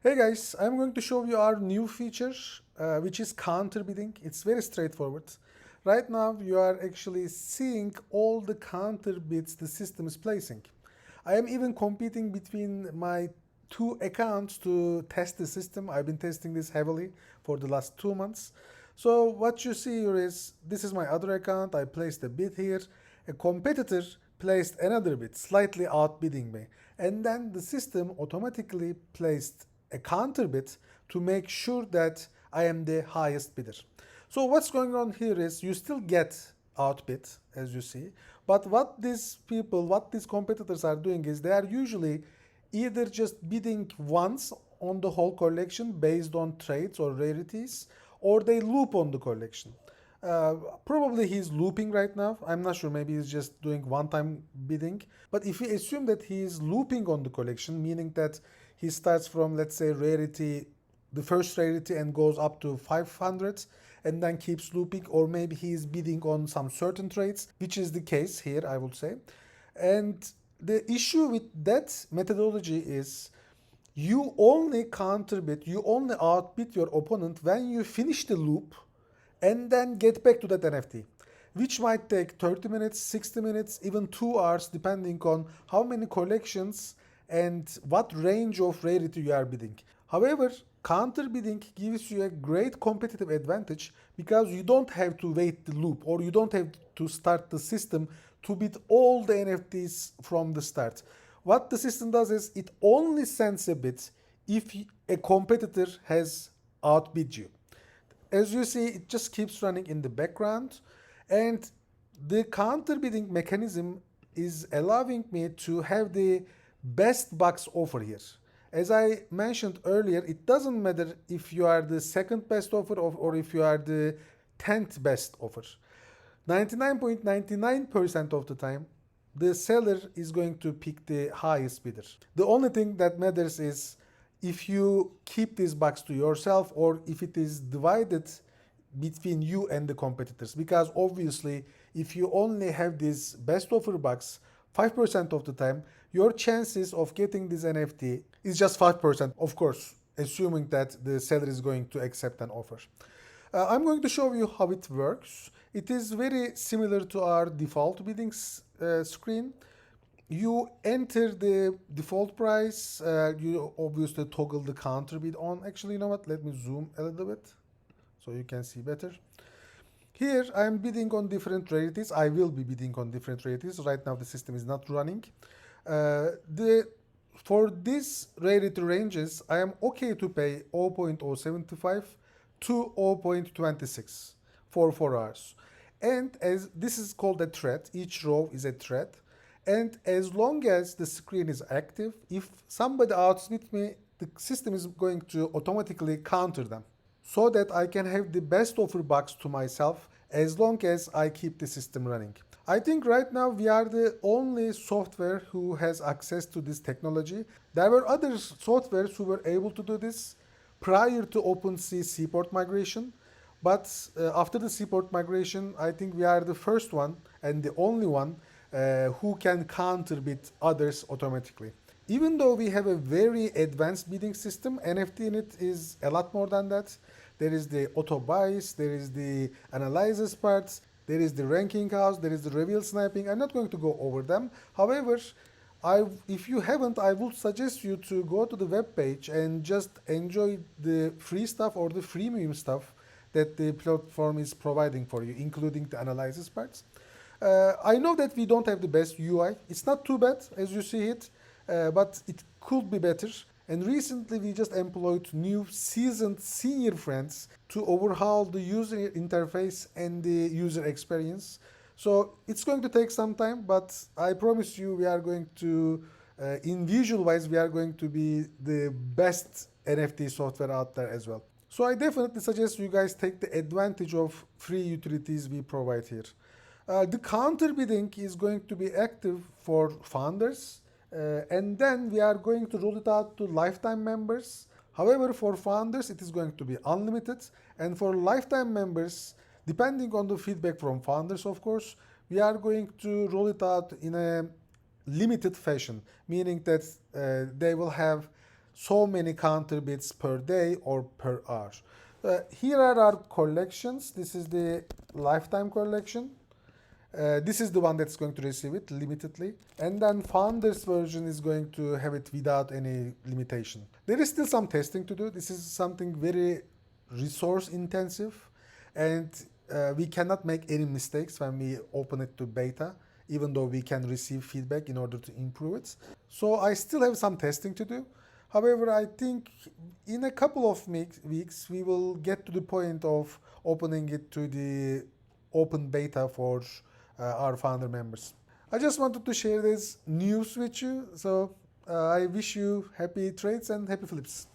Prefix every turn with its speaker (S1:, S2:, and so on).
S1: Hey guys, I'm going to show you our new feature, which is counter bidding. It's very straightforward. Right now, you are actually seeing all the counter bids the system is placing. I am even competing between my two accounts to test the system. I've been testing this heavily for the last 2 months. So what you see here is, this is my other account. I placed a bid here. A competitor placed another bid, slightly outbidding me. And then the system automatically placed a counter bid to make sure that I am the highest bidder. So what's going on here is you still get outbid, as you see, but what these competitors are doing is they are usually either just bidding once on the whole collection based on trades or rarities, or they loop on the collection. Probably he's looping right now. I'm not sure. Maybe he's just doing one-time bidding. But if we assume that he is looping on the collection, meaning that he starts from, let's say, rarity, the first rarity, and goes up to 500, and then keeps looping, or maybe he is bidding on some certain trades, which is the case here, I would say. And the issue with that methodology is you only counterbid, you only outbid your opponent when you finish the loop and then get back to that NFT, which might take 30 minutes, 60 minutes, even 2 hours, depending on how many collections and what range of rarity you are bidding. However, counter bidding gives you a great competitive advantage because you don't have to wait the loop, or you don't have to start the system to bid all the NFTs from the start. What the system does is it only sends a bid if a competitor has outbid you. As you see, it just keeps running in the background, and the counter bidding mechanism is allowing me to have the best box offer here. As I mentioned earlier, it doesn't matter if you are the second best offer or if you are the 10th best offer. 99.99% of the time, the seller is going to pick the highest bidder. The only thing that matters is if you keep this box to yourself or if it is divided between you and the competitors. Because obviously, if you only have this best offer box 5% of the time, your chances of getting this NFT is just 5%, of course, assuming that the seller is going to accept an offer. I'm going to show you how it works. It is very similar to our default bidding screen. You enter the default price, you obviously toggle the counter bid on. Actually, you know what, let me zoom a little bit so you can see better. Here I'm bidding on different rarities. I will be bidding on different rarities. Right now the system is not running. For these rarity ranges, I am okay to pay 0.075 to 0.26 for 4 hours. And as this is called a thread, each row is a thread. And as long as the screen is active, if somebody outbids me, the system is going to automatically counter them so that I can have the best offer box to myself as long as I keep the system running. I think right now we are the only software who has access to this technology. There were other softwares who were able to do this prior to Opensea seaport migration. But after the seaport migration, I think we are the first one and the only one who can counter bid others automatically. Even though we have a very advanced bidding system, NFT in it is a lot more than that. There is the auto buys, there is the analysis parts, there is the ranking house, there is the reveal sniping. I'm not going to go over them. However, if you haven't, I would suggest you to go to the web page and just enjoy the free stuff or the freemium stuff that the platform is providing for you, including the analysis parts. I know that we don't have the best UI. It's not too bad as you see it, but it could be better. And recently we just employed new seasoned senior friends to overhaul the user interface and the user experience. So it's going to take some time, but I promise you we are going to, in visual wise, we are going to be the best NFT software out there as well. So I definitely suggest you guys take the advantage of free utilities we provide here. The counter bidding is going to be active for founders, and then we are going to roll it out to lifetime members. However, for founders, it is going to be unlimited, and for lifetime members, depending on the feedback from founders, of course, we are going to roll it out in a limited fashion, meaning that they will have so many counter bits per day or per hour. Here are our collections. This is the lifetime collection. This is the one that's going to receive it limitedly. And then founders version is going to have it without any limitation. There is still some testing to do. This is something very resource intensive, and we cannot make any mistakes when we open it to beta, even though we can receive feedback in order to improve it. So I still have some testing to do. However, I think in a couple of weeks we will get to the point of opening it to the open beta for our founder members. I just wanted to share this news with you. So I wish you happy trades and happy flips.